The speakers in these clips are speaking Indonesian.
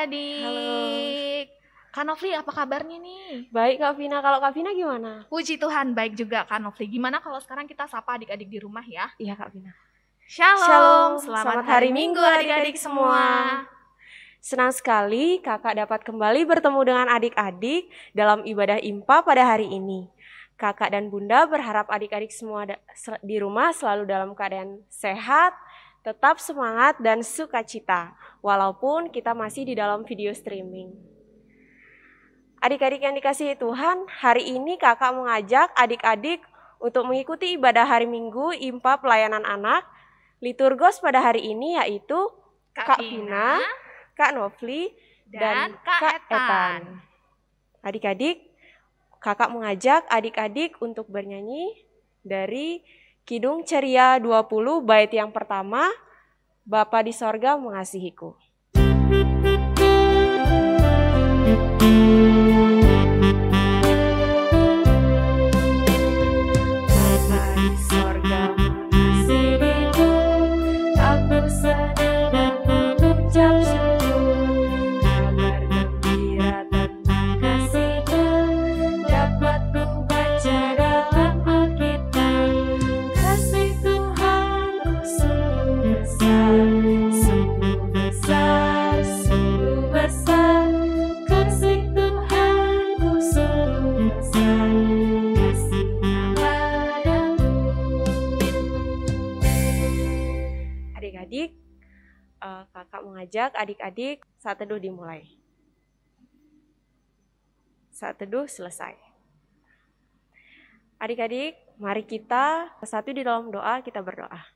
Halo. adik-adik. Kak Nofli apa kabarnya nih? Baik Kak Vina, kalau Kak Vina gimana? Puji Tuhan baik juga Kak Nofli. Gimana kalau sekarang kita sapa adik-adik di rumah ya? Iya Kak Vina. Shalom, Shalom, selamat hari Minggu adik-adik semua. Senang sekali kakak dapat kembali bertemu dengan adik-adik dalam ibadah IMPA pada hari ini. Kakak dan bunda berharap adik-adik semua di rumah selalu dalam keadaan sehat, tetap semangat dan sukacita, walaupun kita masih di dalam video streaming. Adik-adik yang dikasihi Tuhan, hari ini kakak mengajak adik-adik untuk mengikuti ibadah hari Minggu IMPA Pelayanan Anak. Liturgos pada hari ini yaitu Kak Vina, Kak Nofli, dan Kak Etan. Adik-adik, kakak mengajak adik-adik untuk bernyanyi dari Kidung Ceria 20 bait yang pertama, Bapa di sorga mengasihiku. Adik-adik, kakak mengajak adik-adik saat teduh dimulai. Saat teduh selesai. Adik-adik, mari kita bersatu di dalam doa, kita berdoa.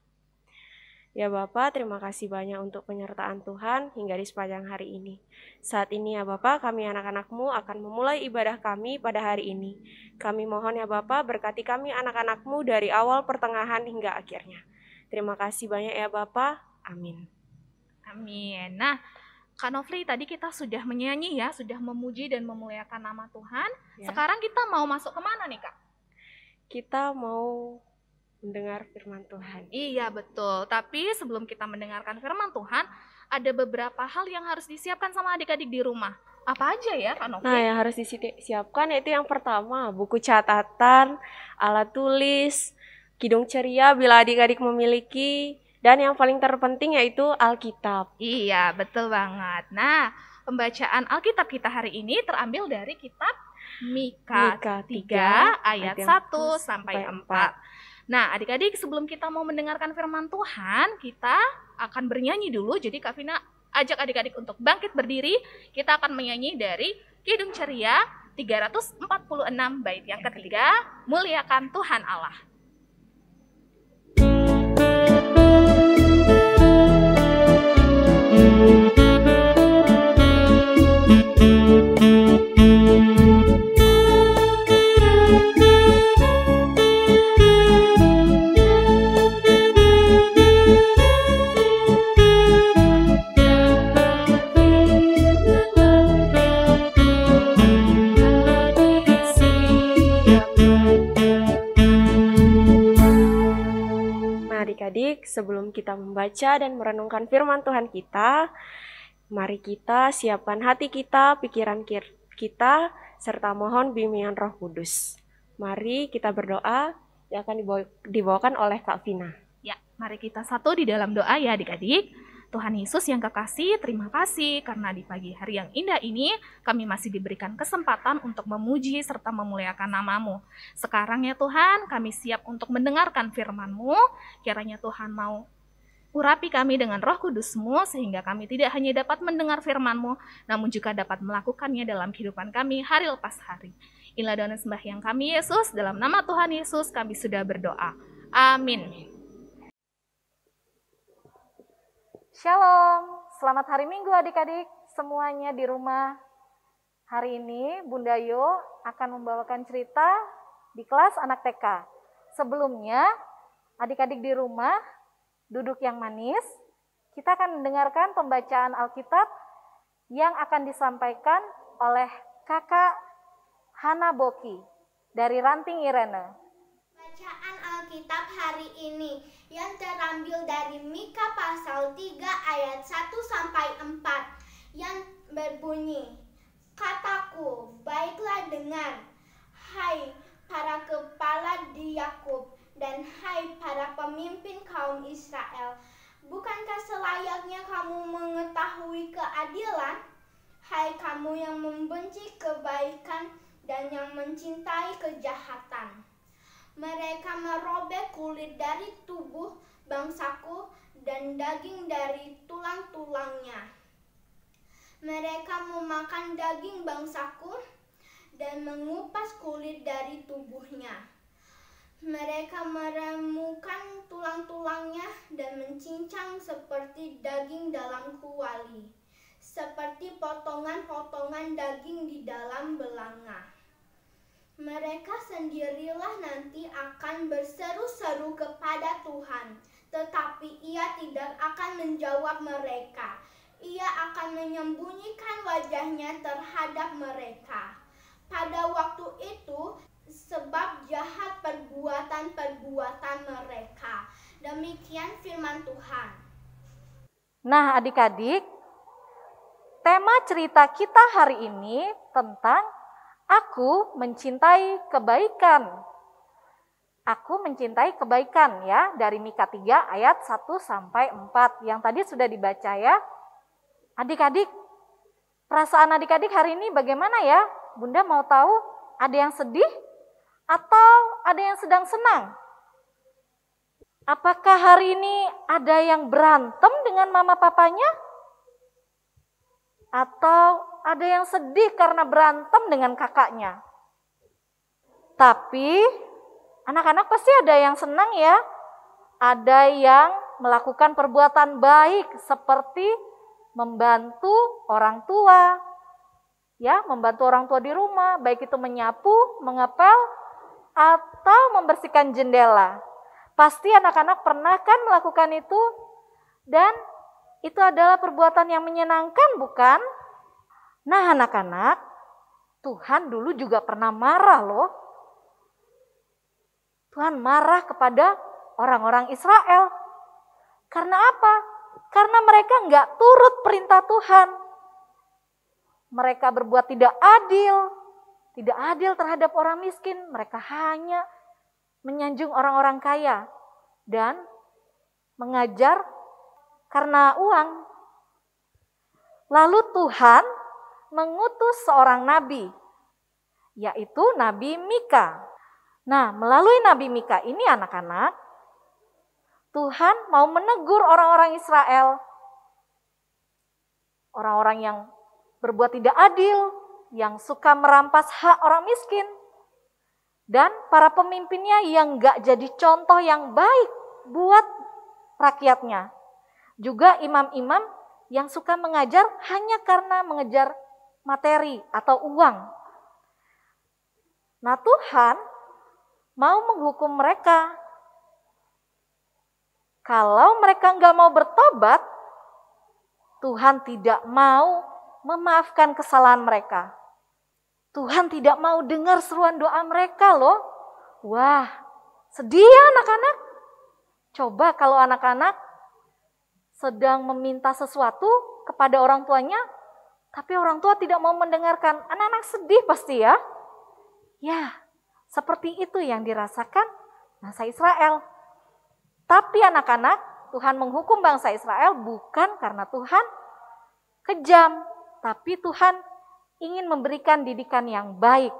Ya Bapak, terima kasih banyak untuk penyertaan Tuhan hingga di sepanjang hari ini. Saat ini ya Bapak, kami anak-anak-Mu akan memulai ibadah kami pada hari ini. Kami mohon ya Bapak, berkati kami anak-anak-Mu dari awal, pertengahan hingga akhirnya. Terima kasih banyak ya Bapak. Amin. Amin. Nah, Kak Nofli, tadi kita sudah menyanyi ya, sudah memuji dan memuliakan nama Tuhan. Ya. Sekarang kita mau masuk kemana nih Kak? Kita mau mendengar firman Tuhan. Iya betul, tapi sebelum kita mendengarkan firman Tuhan, ada beberapa hal yang harus disiapkan sama adik-adik di rumah. Apa aja ya Kak Nofli? Nah, yang harus disiapkan yaitu yang pertama, buku catatan, alat tulis, Kidung Ceria bila adik-adik memiliki, dan yang paling terpenting yaitu Alkitab. Iya, betul banget. Nah, pembacaan Alkitab kita hari ini terambil dari kitab Mika 3 ayat 1 sampai 4. Nah, adik-adik sebelum kita mau mendengarkan firman Tuhan, kita akan bernyanyi dulu. Jadi Kak Vina ajak adik-adik untuk bangkit berdiri. Kita akan menyanyi dari Kidung Ceria 346 bait yang ketiga, Muliakan Tuhan Allah. Adik-adik, sebelum kita membaca dan merenungkan firman Tuhan kita, mari kita siapkan hati kita, pikiran kita, serta mohon bimbingan Roh Kudus. Mari kita berdoa yang akan dibawakan oleh Kak Vina. Ya, mari kita satu di dalam doa ya adik-adik. Tuhan Yesus yang kekasih, terima kasih karena di pagi hari yang indah ini kami masih diberikan kesempatan untuk memuji serta memuliakan nama-Mu. Sekarang ya Tuhan, kami siap untuk mendengarkan firman-Mu. Kiranya Tuhan mau urapi kami dengan Roh Kudus-Mu sehingga kami tidak hanya dapat mendengar firman-Mu, namun juga dapat melakukannya dalam kehidupan kami hari lepas hari. Inilah doa dan sembahyang kami Yesus, dalam nama Tuhan Yesus kami sudah berdoa. Amin. Shalom, selamat hari Minggu adik-adik semuanya di rumah. Hari ini Bunda Yo akan membawakan cerita di kelas anak TK. Sebelumnya, adik-adik di rumah duduk yang manis. Kita akan mendengarkan pembacaan Alkitab yang akan disampaikan oleh Kakak Hana Boki dari Ranting Irene. Bacaan Alkitab hari ini yang terambil dari Mika pasal 3 ayat 1 sampai 4 yang berbunyi, "Kataku, baiklah dengar, hai para kepala di Yakub, dan hai para pemimpin kaum Israel. Bukankah selayaknya kamu mengetahui keadilan? Hai kamu yang membenci kebaikan dan yang mencintai kejahatan. Mereka merobek kulit dari tubuh bangsaku dan daging dari tulang-tulangnya. Mereka memakan daging bangsaku dan mengupas kulit dari tubuhnya. Mereka meremukan tulang-tulangnya dan mencincang seperti daging dalam kuali, seperti potongan-potongan daging di dalam belanga. Mereka sendirilah nanti akan berseru-seru kepada Tuhan, tetapi Ia tidak akan menjawab mereka. Ia akan menyembunyikan wajahnya terhadap mereka pada waktu itu, sebab jahat perbuatan-perbuatan mereka." Demikian firman Tuhan. Nah, adik-adik, tema cerita kita hari ini tentang aku mencintai kebaikan. Aku mencintai kebaikan ya, dari Mika 3 ayat 1 sampai 4 yang tadi sudah dibaca ya. Adik-adik, perasaan adik-adik hari ini bagaimana ya? Bunda mau tahu, ada yang sedih atau ada yang sedang senang? Apakah hari ini ada yang berantem dengan mama papanya? Atau ada yang sedih karena berantem dengan kakaknya? Tapi anak-anak pasti ada yang senang ya. Ada yang melakukan perbuatan baik seperti membantu orang tua. Ya, membantu orang tua di rumah, baik itu menyapu, mengepel, atau membersihkan jendela. Pasti anak-anak pernah kan melakukan itu? Dan itu adalah perbuatan yang menyenangkan, bukan? Nah, anak-anak, Tuhan dulu juga pernah marah loh. Tuhan marah kepada orang-orang Israel. Karena apa? Karena mereka nggak turut perintah Tuhan. Mereka berbuat tidak adil terhadap orang miskin. Mereka hanya menyanjung orang-orang kaya dan mengajar karena uang. Lalu Tuhan mengutus seorang nabi, yaitu Nabi Mika. Nah, melalui Nabi Mika ini anak-anak, Tuhan mau menegur orang-orang Israel. Orang-orang yang berbuat tidak adil, yang suka merampas hak orang miskin, dan para pemimpinnya yang gak jadi contoh yang baik buat rakyatnya. Juga imam-imam yang suka mengajar hanya karena mengejar materi atau uang. Nah, Tuhan mau menghukum mereka. Kalau mereka gak mau bertobat, Tuhan tidak mau memaafkan kesalahan mereka. Tuhan tidak mau dengar seruan doa mereka loh. Wah, sedih ya anak-anak. Coba kalau anak-anak sedang meminta sesuatu kepada orang tuanya, tapi orang tua tidak mau mendengarkan. Anak-anak sedih pasti ya. Ya, seperti itu yang dirasakan bangsa Israel. Tapi anak-anak, Tuhan menghukum bangsa Israel bukan karena Tuhan kejam, tapi Tuhan ingin memberikan didikan yang baik.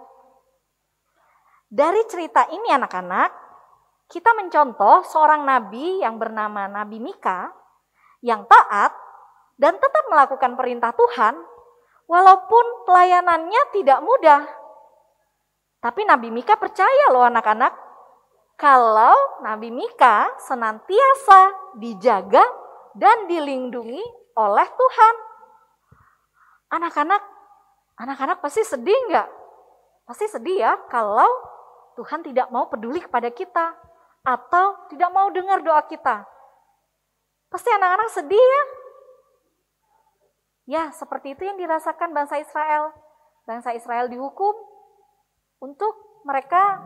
Dari cerita ini anak-anak, kita mencontoh seorang nabi yang bernama Nabi Mika yang taat dan tetap melakukan perintah Tuhan walaupun pelayanannya tidak mudah. Tapi Nabi Mika percaya loh anak-anak, kalau Nabi Mika senantiasa dijaga dan dilindungi oleh Tuhan. Anak-anak pasti sedih nggak? Pasti sedih ya kalau Tuhan tidak mau peduli kepada kita atau tidak mau dengar doa kita. Pasti anak-anak sedih ya? Ya, seperti itu yang dirasakan bangsa Israel. Bangsa Israel dihukum untuk mereka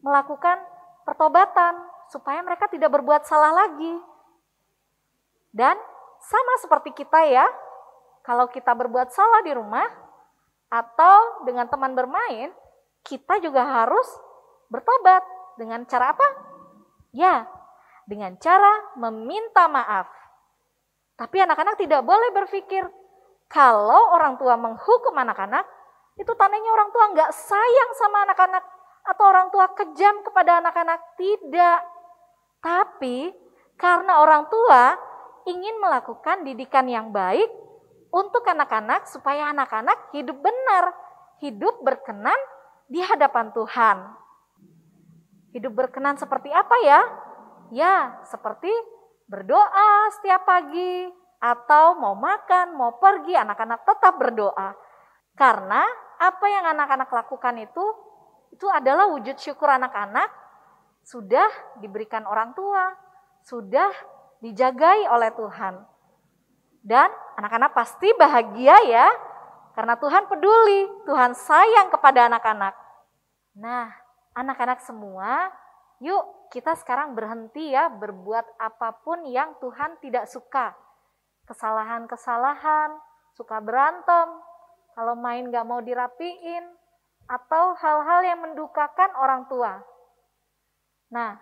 melakukan pertobatan supaya mereka tidak berbuat salah lagi. Dan sama seperti kita ya, kalau kita berbuat salah di rumah atau dengan teman bermain, kita juga harus bertobat. Dengan cara apa? Ya, dengan cara meminta maaf. Tapi anak-anak tidak boleh berpikir kalau orang tua menghukum anak-anak, itu tandanya orang tua nggak sayang sama anak-anak atau orang tua kejam kepada anak-anak. Tidak. Tapi karena orang tua ingin melakukan didikan yang baik untuk anak-anak supaya anak-anak hidup benar, hidup berkenan di hadapan Tuhan. Hidup berkenan seperti apa ya? Ya, seperti berdoa setiap pagi, atau mau makan, mau pergi, anak-anak tetap berdoa. Karena apa yang anak-anak lakukan itu adalah wujud syukur anak-anak sudah diberikan orang tua, sudah dijagai oleh Tuhan. Dan anak-anak pasti bahagia ya, karena Tuhan peduli, Tuhan sayang kepada anak-anak. Nah, anak-anak semua, yuk kita sekarang berhenti ya berbuat apapun yang Tuhan tidak suka. Kesalahan-kesalahan, suka berantem, kalau main gak mau dirapiin, atau hal-hal yang mendukakan orang tua. Nah,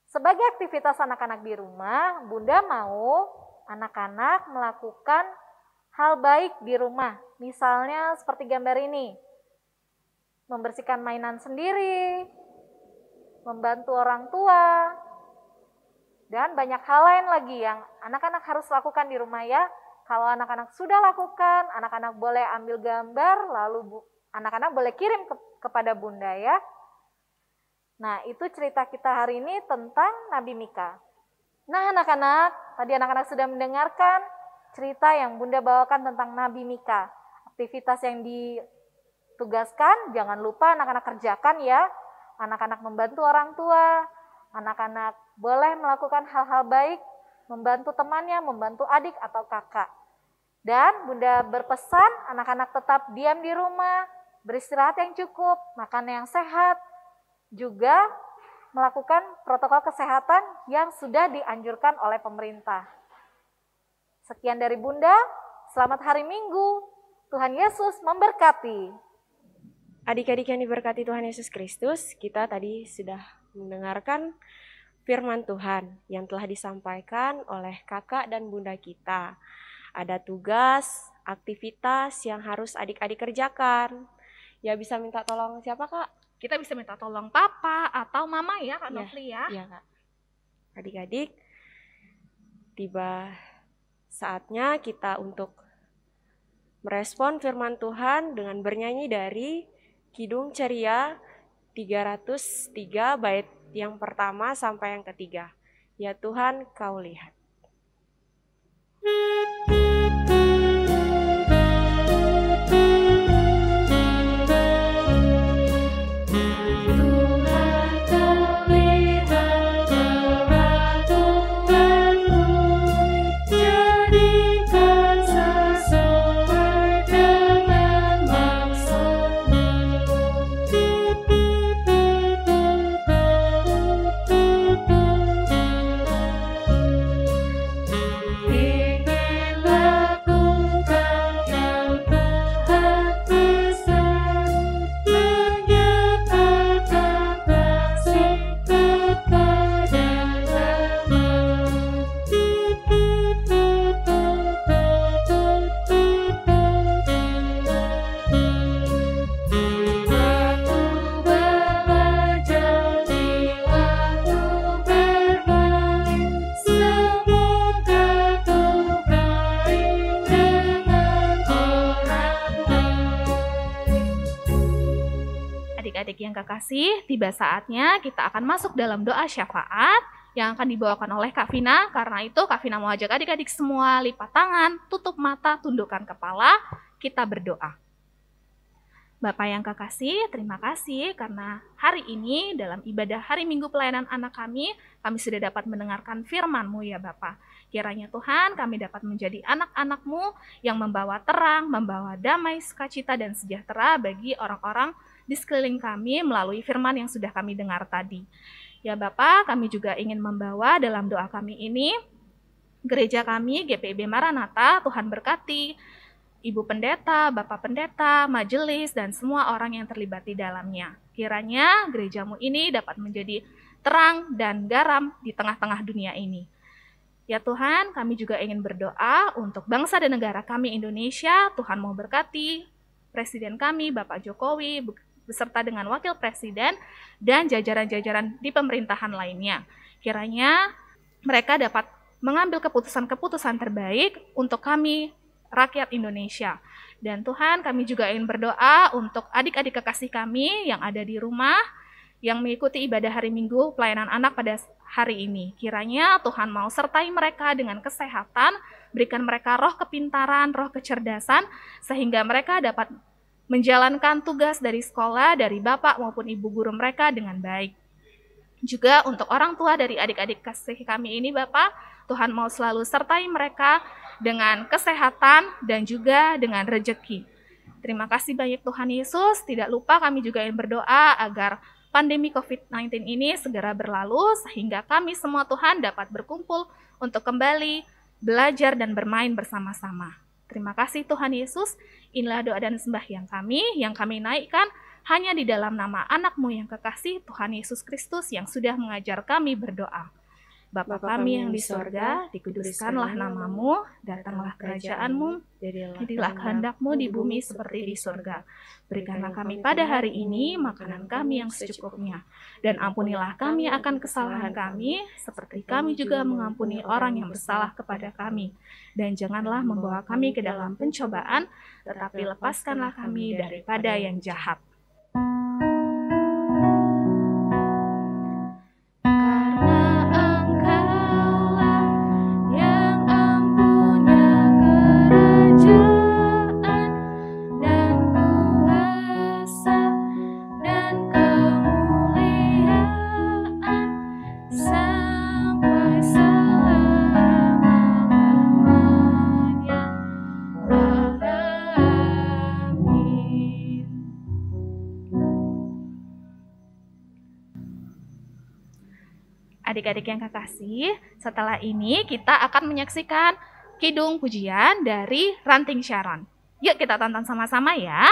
sebagai aktivitas anak-anak di rumah, Bunda mau anak-anak melakukan hal baik di rumah. Misalnya seperti gambar ini, membersihkan mainan sendiri, membantu orang tua, dan banyak hal lain lagi yang anak-anak harus lakukan di rumah ya. Kalau anak-anak sudah lakukan, anak-anak boleh ambil gambar, lalu anak-anak boleh kirim kepada Bunda ya. Nah, itu cerita kita hari ini tentang Nabi Mika. Nah, anak-anak, tadi anak-anak sudah mendengarkan cerita yang Bunda bawakan tentang Nabi Mika. Aktivitas yang ditugaskan, jangan lupa anak-anak kerjakan ya. Anak-anak membantu orang tua, anak-anak boleh melakukan hal-hal baik, membantu temannya, membantu adik atau kakak. Dan Bunda berpesan anak-anak tetap diam di rumah, beristirahat yang cukup, makan yang sehat, juga melakukan protokol kesehatan yang sudah dianjurkan oleh pemerintah. Sekian dari Bunda, selamat hari Minggu, Tuhan Yesus memberkati. Adik-adik yang diberkati Tuhan Yesus Kristus, kita tadi sudah mendengarkan firman Tuhan yang telah disampaikan oleh kakak dan bunda kita. Ada tugas, aktivitas yang harus adik-adik kerjakan. Ya, bisa minta tolong siapa kak? Kita bisa minta tolong papa atau mama ya Kak Novli ya. Iya kak. Adik-adik, tiba saatnya kita untuk merespon firman Tuhan dengan bernyanyi dari Kidung Ceria 303 bait yang pertama sampai yang ketiga. Ya Tuhan, Kau lihat. Adik-adik yang kekasih, tiba saatnya kita akan masuk dalam doa syafaat yang akan dibawakan oleh Kak Vina. Karena itu Kak Vina mau ajak adik-adik semua lipat tangan, tutup mata, tundukkan kepala, kita berdoa. Bapak yang kekasih, terima kasih karena hari ini dalam ibadah hari Minggu pelayanan anak kami sudah dapat mendengarkan firman-Mu ya Bapak. Kiranya Tuhan kami dapat menjadi anak-anak-Mu yang membawa terang, membawa damai, sukacita, dan sejahtera bagi orang-orang di sekeliling kami melalui firman yang sudah kami dengar tadi. Ya Bapak, kami juga ingin membawa dalam doa kami ini, gereja kami, GPIB Maranatha, Tuhan berkati, Ibu Pendeta, Bapak Pendeta, majelis, dan semua orang yang terlibat di dalamnya. Kiranya gerejamu ini dapat menjadi terang dan garam di tengah-tengah dunia ini. Ya Tuhan, kami juga ingin berdoa untuk bangsa dan negara kami Indonesia. Tuhan mau berkati Presiden kami, Bapak Jokowi, beserta dengan Wakil Presiden dan jajaran-jajaran di pemerintahan lainnya. Kiranya mereka dapat mengambil keputusan-keputusan terbaik untuk kami, rakyat Indonesia. Dan Tuhan, kami juga ingin berdoa untuk adik-adik kekasih kami yang ada di rumah, yang mengikuti ibadah hari Minggu pelayanan anak pada hari ini. Kiranya Tuhan mau sertai mereka dengan kesehatan, berikan mereka roh kepintaran, roh kecerdasan, sehingga mereka dapat menjalankan tugas dari sekolah, dari bapak maupun ibu guru mereka dengan baik. Juga untuk orang tua dari adik-adik kasih kami ini, Bapak, Tuhan mau selalu sertai mereka dengan kesehatan dan juga dengan rejeki. Terima kasih banyak Tuhan Yesus. Tidak lupa kami juga ingin berdoa agar pandemi COVID-19 ini segera berlalu sehingga kami semua Tuhan dapat berkumpul untuk kembali belajar dan bermain bersama-sama. Terima kasih Tuhan Yesus. Inilah doa dan sembahyang kami yang kami naikkan hanya di dalam nama anak-Mu yang kekasih, Tuhan Yesus Kristus yang sudah mengajar kami berdoa. Bapa kami yang di sorga, dikuduskanlah nama-Mu, datanglah kerajaan-Mu, jadilah kehendak-Mu di bumi seperti di sorga. Berikanlah kami pada hari ini makanan kami yang secukupnya, dan ampunilah kami akan kesalahan kami, seperti kami juga mengampuni orang yang bersalah kepada kami. Dan janganlah membawa kami ke dalam pencobaan, tetapi lepaskanlah kami daripada yang jahat. Adik-adik yang kekasih, setelah ini kita akan menyaksikan kidung pujian dari Ranting Sharon. Yuk kita tonton sama-sama ya.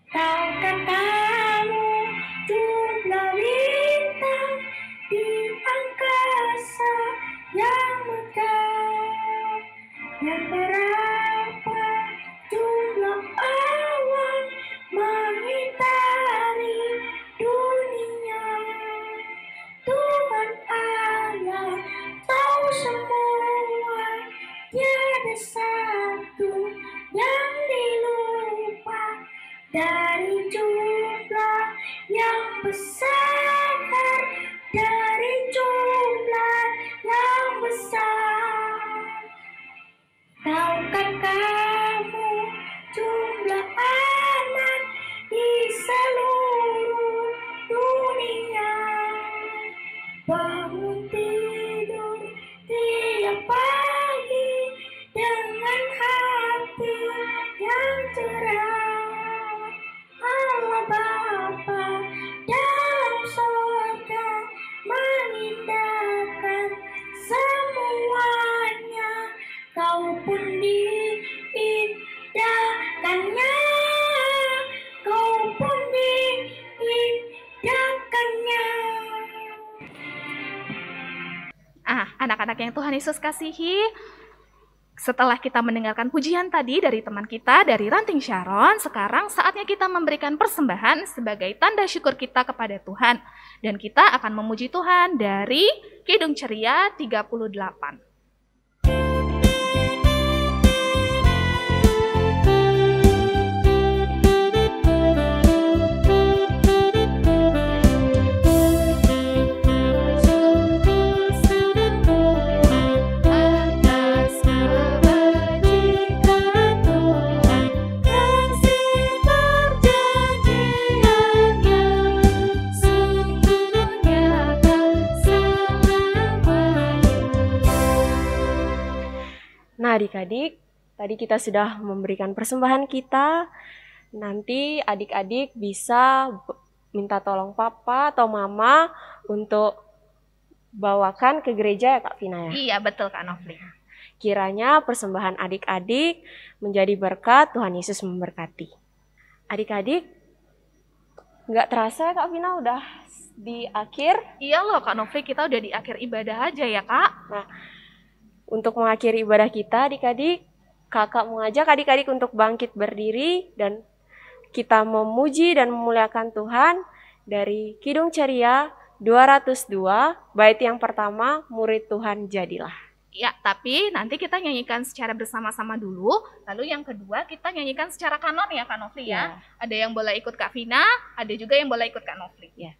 Tahukah kamu jumlah bintang di angkasa yang megah? Dan berapa jumlah awan mengitari dunia? Tuhan Allah tahu semua, tiada satu yang dilupa. Dari jumlah yang besar, dari jumlah yang besar. Tahukah kamu jumlah anak di seluruh dunia? Bangun tidur tiap pagi dengan hati yang cerah. Allah Bapa dalam surga mengindahkan semuanya. Kau pun diindahkannya, kau pun diindahkannya. Anak-anak yang Tuhan Yesus kasihi, setelah kita mendengarkan pujian tadi dari teman kita dari Ranting Sharon, sekarang saatnya kita memberikan persembahan sebagai tanda syukur kita kepada Tuhan. Dan kita akan memuji Tuhan dari Kidung Ceria 38. adik-adik, tadi kita sudah memberikan persembahan kita. Nanti adik-adik bisa minta tolong papa atau mama untuk bawakan ke gereja ya Kak Vina ya? Iya, betul Kak Nofli. Kiranya persembahan adik-adik menjadi berkat, Tuhan Yesus memberkati. Adik-adik, nggak terasa ya Kak Vina udah di akhir? Iya loh Kak Nofli, kita udah di akhir ibadah aja ya Kak. Nah, untuk mengakhiri ibadah kita adik-adik, kakak mengajak adik-adik untuk bangkit berdiri dan kita memuji dan memuliakan Tuhan dari Kidung Ceria 202, bait yang pertama, Murid Tuhan Jadilah. Ya, tapi nanti kita nyanyikan secara bersama-sama dulu, lalu yang kedua kita nyanyikan secara kanon ya Kak Nofli ya. Ada yang boleh ikut Kak Vina, ada juga yang boleh ikut Kak Nofli. Ya.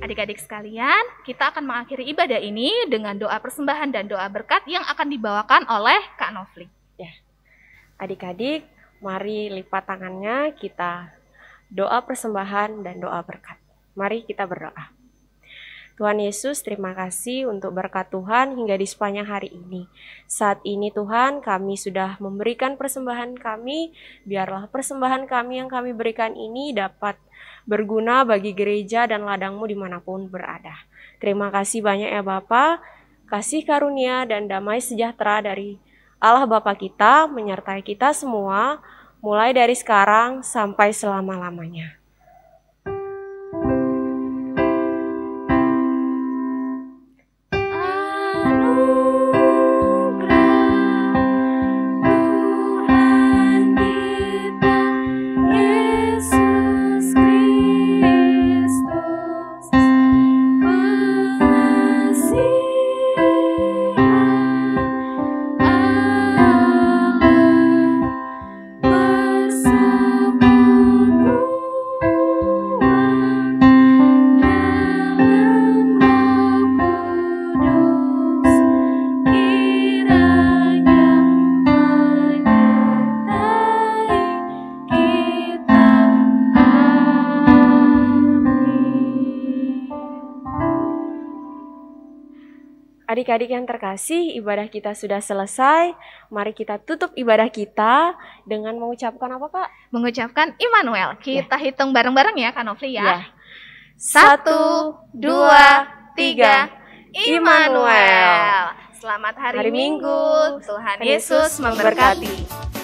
Adik-adik sekalian, kita akan mengakhiri ibadah ini dengan doa persembahan dan doa berkat yang akan dibawakan oleh Kak Nofli. Ya. Adik-adik, mari lipat tangannya, kita doa persembahan dan doa berkat. Mari kita berdoa. Tuhan Yesus, terima kasih untuk berkat Tuhan hingga di sepanjang hari ini. Saat ini Tuhan, kami sudah memberikan persembahan kami, biarlah persembahan kami yang kami berikan ini dapat berguna bagi gereja dan ladang-Mu dimanapun berada. Terima kasih banyak ya Bapa, kasih karunia dan damai sejahtera dari Allah Bapa kita menyertai kita semua, mulai dari sekarang sampai selama-lamanya. Adik-adik yang terkasih, ibadah kita sudah selesai. Mari kita tutup ibadah kita dengan mengucapkan apa Kak? Mengucapkan Immanuel. Kita hitung bareng-bareng ya Kak Nofli ya. 1, 2, 3, Immanuel. Selamat hari Minggu. Tuhan Yesus memberkati.